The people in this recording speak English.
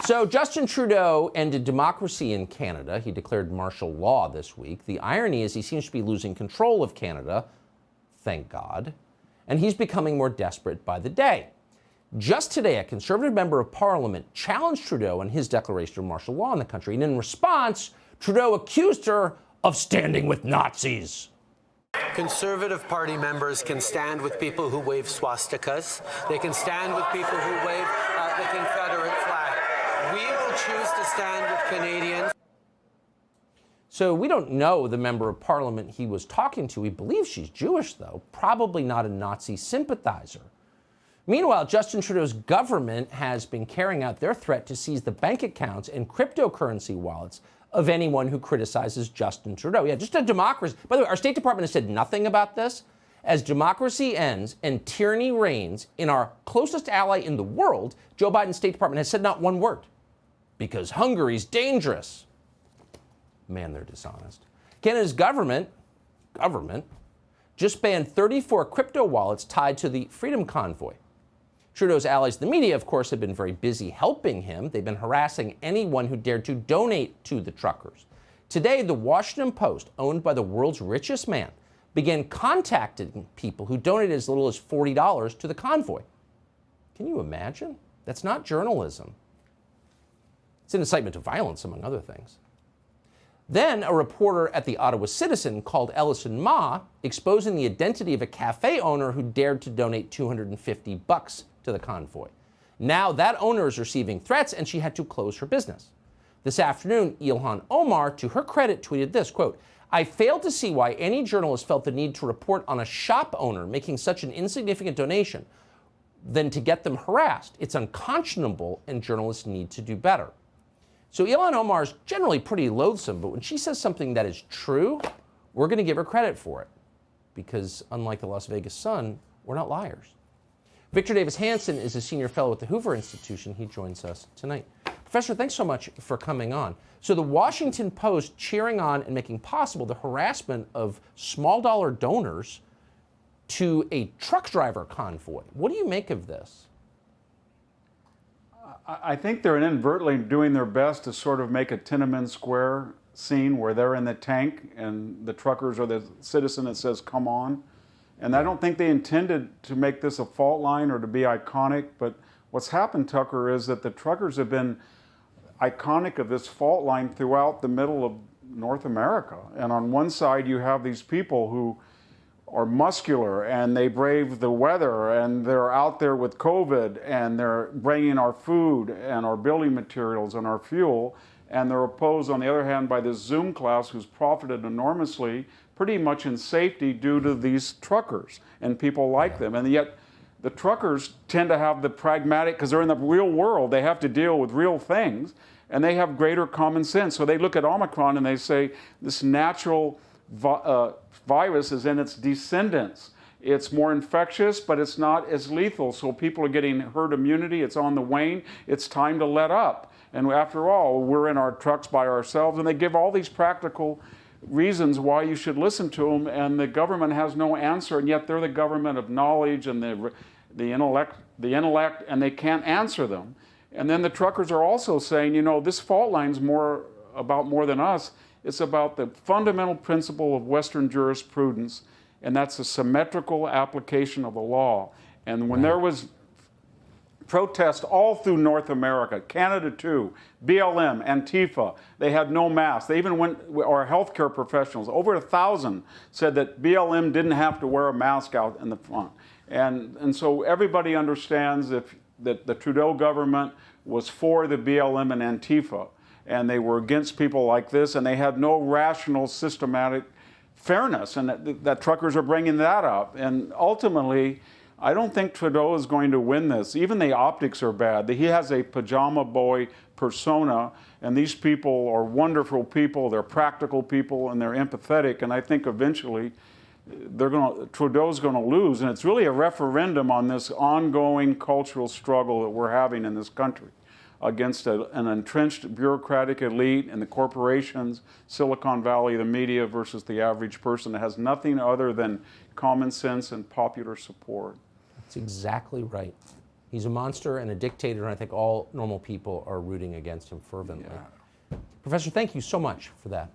So Justin Trudeau ended democracy in Canada. He declared martial law this week. The irony is he seems to be losing control of Canada, thank God, and he's becoming more desperate by the day. Just today, a Conservative member of Parliament challenged Trudeau and his declaration of martial law in the country, and in response, Trudeau accused her of standing with Nazis. Conservative Party members can stand with people who wave swastikas. They can stand with people who wave the Confederate flag. We will choose to stand with Canadians. So we don't know the member of Parliament he was talking to. We believe she's Jewish, though, probably not a Nazi sympathizer. Meanwhile, Justin Trudeau's government has been carrying out their threat to seize the bank accounts and cryptocurrency wallets of anyone who criticizes Justin Trudeau. Yeah, just a democracy. By the way, our State Department has said nothing about this. As democracy ends and tyranny reigns in our closest ally in the world, Joe Biden's State Department has said not one word. Because Hungary's dangerous. Man, they're dishonest. Canada's government just banned 34 crypto wallets tied to the Freedom Convoy. Trudeau's allies, the media, of course, have been very busy helping him. They've been harassing anyone who dared to donate to the truckers. Today, the Washington Post, owned by the world's richest man, began contacting people who donated as little as $40 to the convoy. Can you imagine? That's not journalism. It's an incitement to violence, among other things. Then a reporter at the Ottawa Citizen called Ellison Ma, exposing the identity of a cafe owner who dared to donate $250 to the convoy. Now that owner is receiving threats and she had to close her business. This afternoon, Ilhan Omar, to her credit, tweeted this, quote, "I failed to see why any journalist felt the need to report on a shop owner making such an insignificant donation than to get them harassed. It's unconscionable and journalists need to do better." So Ilhan Omar is generally pretty loathsome, but when she says something that is true, we're going to give her credit for it. Because unlike the Las Vegas Sun, we're not liars. Victor Davis Hanson is a senior fellow at the Hoover Institution. He joins us tonight. Professor, thanks so much for coming on. So the Washington Post cheering on and making possible the harassment of small dollar donors to a truck driver convoy. What do you make of this? I think they're inadvertently doing their best to sort of make a Tiananmen Square scene where they're in the tank and the truckers are the citizen that says, "Come on." And I don't think they intended to make this a fault line or to be iconic, but what's happened, Tucker, is that the truckers have been iconic of this fault line throughout the middle of North America. And on one side, you have these people who are muscular and they brave the weather and they're out there with COVID and they're bringing our food and our building materials and our fuel, and they're opposed on the other hand by this Zoom class who's profited enormously pretty much in safety due to these truckers and people like them. And yet the truckers tend to have the pragmatic, because they're in the real world, they have to deal with real things, and they have greater common sense. So they look at Omicron and they say this natural virus is in its descendants. It's more infectious, but it's not as lethal. So people are getting herd immunity. It's on the wane. It's time to let up. And after all, we're in our trucks by ourselves. And they give all these practical reasons why you should listen to them. And the government has no answer. And yet they're the government of knowledge and the intellect, and they can't answer them. And then the truckers are also saying, you know, this fault line's more than us. It's about the fundamental principle of Western jurisprudence, and that's a symmetrical application of the law. And when there was protest all through North America, Canada too, BLM, Antifa, they had no masks. They even went, our healthcare professionals, over 1,000 said that BLM didn't have to wear a mask out in the front. And so everybody understands that the Trudeau government was for the BLM and Antifa, and they were against people like this, and they had no rational, systematic fairness, and that truckers are bringing that up. And ultimately, I don't think Trudeau is going to win this. Even the optics are bad. He has a pajama boy persona, and these people are wonderful people, they're practical people, and they're empathetic, and I think eventually Trudeau's going to lose, and it's really a referendum on this ongoing cultural struggle that we're having in this country against an entrenched bureaucratic elite and the corporations, Silicon Valley, the media, versus the average person that has nothing other than common sense and popular support. That's exactly right. He's a monster and a dictator, and I think all normal people are rooting against him fervently. Yeah. Professor, thank you so much for that.